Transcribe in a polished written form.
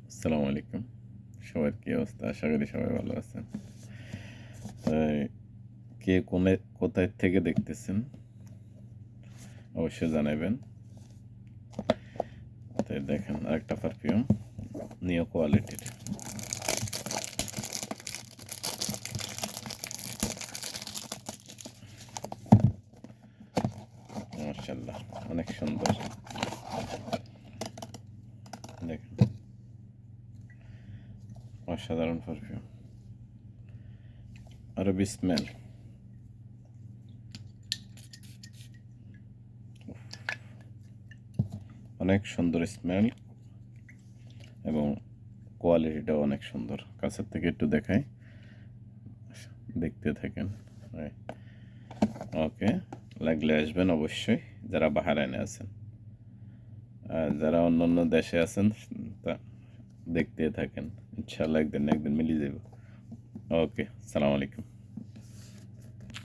আসসালামু আলাইকুম। সবার কী অবস্থা? আশা করি সবাই ভালো আছেন। তাই কে কোথায় থেকে দেখতেছেন অবশ্যই জানাবেন। তাই দেখেন আরেকটা পারফিউম নিও কোয়ালিটির। মাশাআল্লাহ অনেক সুন্দর। দেখেন অসাধারণ পারফিউম। আরবি স্মেল। অনেক সুন্দর স্মেল এবং কোয়ালিটিটাও অনেক সুন্দর। কাছের থেকে একটু দেখাই, দেখতে থাকেন। ওকে, লাগলে আসবেন অবশ্যই যারা বাহারাইনে আছেন। আর যারা অন্য অন্য দেশে আছেন তা দেখতে থাকেন, ইনশাআল্লাহ একদিন না একদিন মিলিয়ে যাব। ওকে, সালাম আলাইকুম।